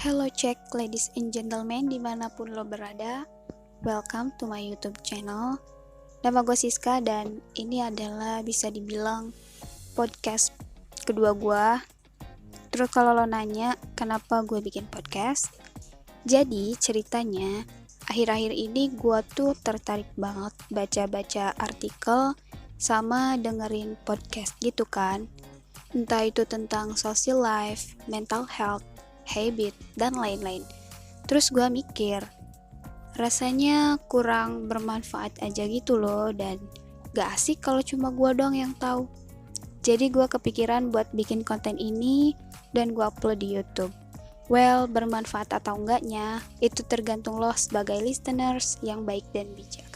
Hello check ladies and gentlemen dimanapun lo berada. Welcome to my YouTube channel. Nama gue Siska dan ini adalah bisa dibilang podcast kedua gue. Terus kalau lo nanya kenapa gue bikin podcast, jadi ceritanya akhir-akhir ini gue tuh tertarik banget baca-baca artikel sama dengerin podcast gitu kan. Entah itu tentang social life, mental health, habit, dan lain-lain. Terus gue mikir, rasanya kurang bermanfaat aja gitu loh, dan gak asik kalau cuma gue doang yang tahu. Jadi gue kepikiran buat bikin konten ini dan gue upload di YouTube. Well, bermanfaat atau enggaknya, itu tergantung lo sebagai listeners yang baik dan bijak.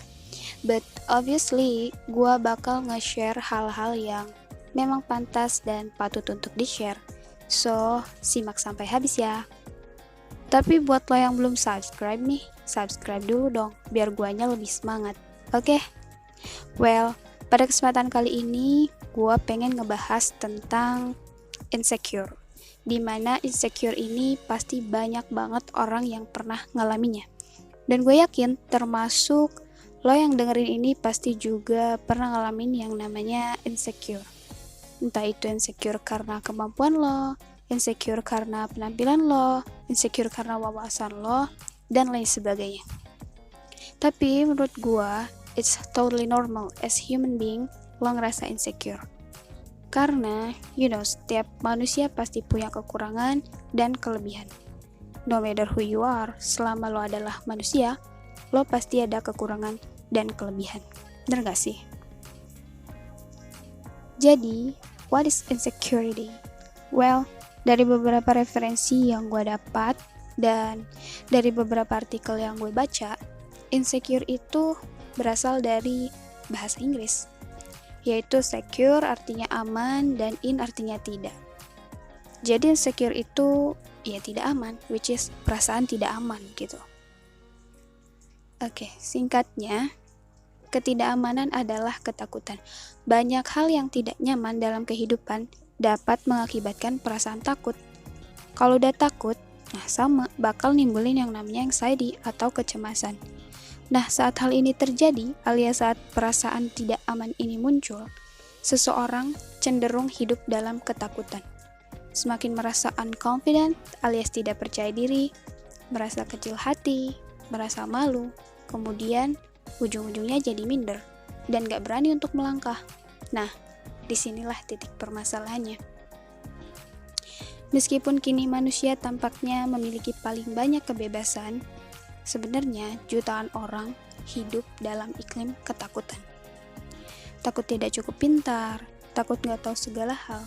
But obviously, gue bakal nge-share hal-hal yang memang pantas dan patut untuk di-share. So, simak sampai habis ya. Tapi buat lo yang belum subscribe nih, subscribe dulu dong, biar guanya lebih semangat. Oke? Well, pada kesempatan kali ini, gua pengen ngebahas tentang insecure. Dimana insecure ini pasti banyak banget orang yang pernah ngalaminnya. Dan gue yakin termasuk lo yang dengerin ini pasti juga pernah ngalamin yang namanya insecure. Entah itu insecure karena kemampuan lo, insecure karena penampilan lo, insecure karena wawasan lo, dan lain sebagainya. Tapi menurut gua, it's totally normal as human being lo ngerasa insecure. Karena, setiap manusia pasti punya kekurangan dan kelebihan. No matter who you are, selama lo adalah manusia, lo pasti ada kekurangan dan kelebihan. Bener gak sih? Jadi, what is insecurity? Well, dari beberapa referensi yang gue dapat dan dari beberapa artikel yang gue baca, insecure itu berasal dari bahasa Inggris, yaitu secure artinya aman dan in artinya tidak. Jadi insecure itu ya tidak aman, which is perasaan tidak aman gitu. Oke, singkatnya, ketidakamanan adalah ketakutan. Banyak hal yang tidak nyaman dalam kehidupan dapat mengakibatkan perasaan takut. Kalau udah takut, bakal nimbulin yang namanya anxiety atau kecemasan. Nah, saat hal ini terjadi, alias saat perasaan tidak aman ini muncul, seseorang cenderung hidup dalam ketakutan. Semakin merasa unconfident alias tidak percaya diri, merasa kecil hati, merasa malu, kemudian ujung-ujungnya jadi minder dan gak berani untuk melangkah. Nah, disinilah titik permasalahannya. Meskipun kini manusia tampaknya memiliki paling banyak kebebasan, sebenarnya jutaan orang hidup dalam iklim ketakutan. Takut tidak cukup pintar, takut gak tahu segala hal,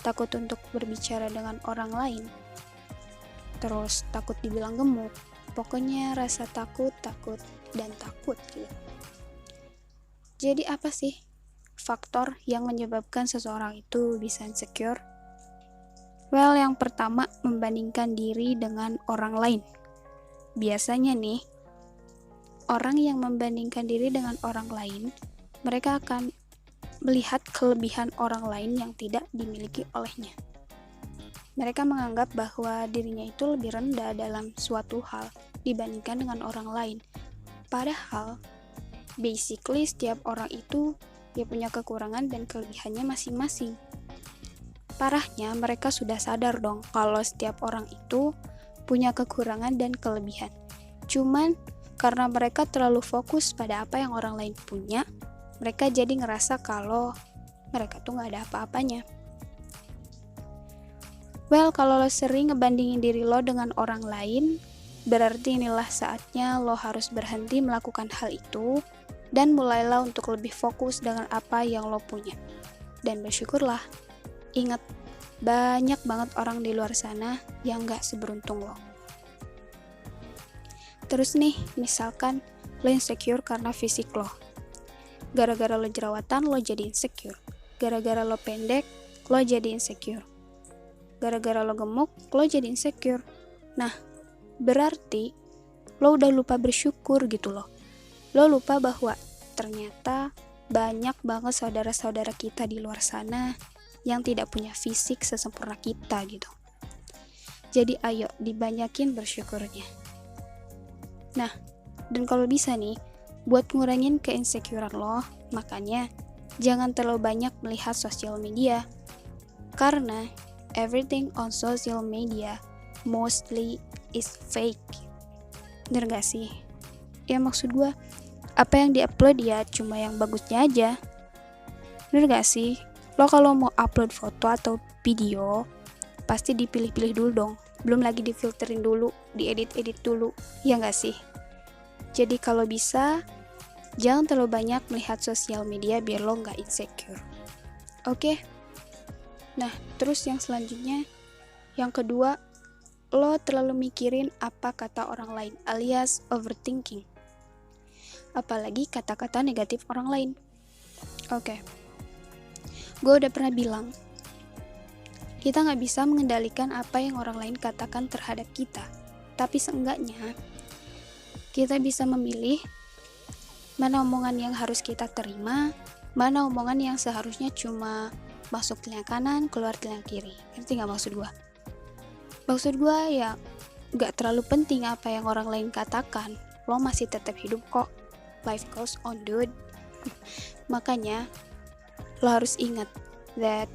takut untuk berbicara dengan orang lain, terus takut dibilang gemuk. Pokoknya rasa takut gitu. Jadi apa sih faktor yang menyebabkan seseorang itu bisa insecure? Well, yang pertama, membandingkan diri dengan orang lain. Biasanya nih, orang yang membandingkan diri dengan orang lain, mereka akan melihat kelebihan orang lain yang tidak dimiliki olehnya. Mereka menganggap bahwa dirinya itu lebih rendah dalam suatu hal dibandingkan dengan orang lain. Padahal, basically setiap orang itu dia punya kekurangan dan kelebihannya masing-masing. Parahnya, mereka sudah sadar dong kalau setiap orang itu punya kekurangan dan kelebihan. Cuman karena mereka terlalu fokus pada apa yang orang lain punya, mereka jadi ngerasa kalau mereka tuh gak ada apa-apanya. Well, kalau lo sering ngebandingin diri lo dengan orang lain, berarti inilah saatnya lo harus berhenti melakukan hal itu dan mulailah untuk lebih fokus dengan apa yang lo punya. Dan bersyukurlah. Ingat, banyak banget orang di luar sana yang gak seberuntung lo. Terus nih, misalkan lo insecure karena fisik lo. Gara-gara lo jerawatan, lo jadi insecure. Gara-gara lo pendek, lo jadi insecure. Gara-gara lo gemuk, lo jadi insecure. Nah, berarti lo udah lupa bersyukur gitu loh. Lo lupa bahwa ternyata banyak banget saudara-saudara kita di luar sana yang tidak punya fisik sesempurna kita gitu. Jadi ayo dibanyakin bersyukurnya. Nah, dan kalau bisa nih, buat ngurangin keinsecurean lo, makanya jangan terlalu banyak melihat sosial media. Karena everything on social media mostly is fake. Bener gak sih? Ya maksud gue, apa yang diupload ya cuma yang bagusnya aja. Bener gak sih? Lo kalau mau upload foto atau video, pasti dipilih-pilih dulu dong. Belum lagi difilterin dulu, diedit-edit dulu. Ya gak sih? Jadi kalau bisa, jangan terlalu banyak melihat sosial media biar lo gak insecure. Oke? Nah, terus yang selanjutnya, yang kedua, lo terlalu mikirin apa kata orang lain, alias overthinking. Apalagi kata-kata negatif orang lain. Oke. Gue udah pernah bilang, kita gak bisa mengendalikan apa yang orang lain katakan terhadap kita. Tapi seenggaknya, kita bisa memilih mana omongan yang harus kita terima, mana omongan yang seharusnya cuma masuk telinga kanan, keluar telinga kiri. Ngerti gak maksud gue? Maksud gue ya, gak terlalu penting apa yang orang lain katakan. Lo masih tetap hidup kok. Life goes on, dude. Makanya, lo harus ingat that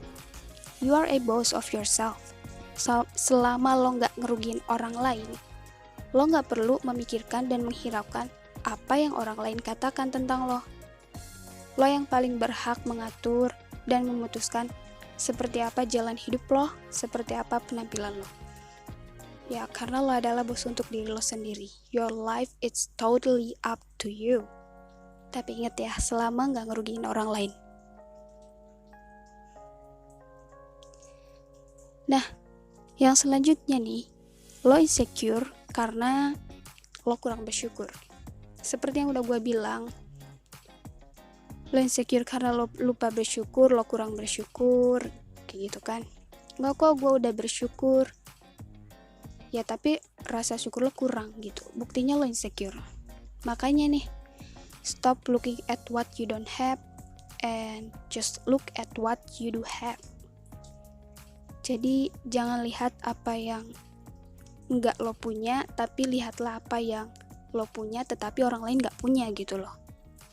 you are a boss of yourself. Selama lo gak ngerugiin orang lain, lo gak perlu memikirkan dan menghiraukan apa yang orang lain katakan tentang lo. Lo yang paling berhak mengatur dan memutuskan seperti apa jalan hidup lo, seperti apa penampilan lo. Ya, karena lo adalah bos untuk diri lo sendiri. Your life is totally up to you. Tapi ingat ya, selama gak ngerugiin orang lain. Nah, yang selanjutnya nih, lo insecure karena lo kurang bersyukur. Seperti yang udah gue bilang, lo insecure karena lo lupa bersyukur, lo kurang bersyukur, kayak gitu kan. Nggak kok, gue udah bersyukur. Ya tapi rasa syukur lo kurang gitu, buktinya lo insecure. Makanya nih, stop looking at what you don't have and just look at what you do have. Jadi jangan lihat apa yang nggak lo punya, tapi lihatlah apa yang lo punya tetapi orang lain nggak punya gitu loh.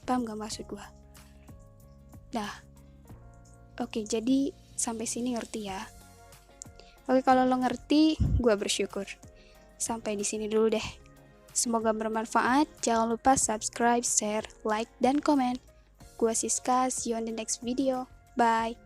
Paham gak maksud gue? Nah, oke, jadi sampai sini ngerti ya? Oke, kalau lo ngerti, gue bersyukur. Sampai di sini dulu deh. Semoga bermanfaat. Jangan lupa subscribe, share, like, dan komen. Gue Siska, see you on the next video. Bye.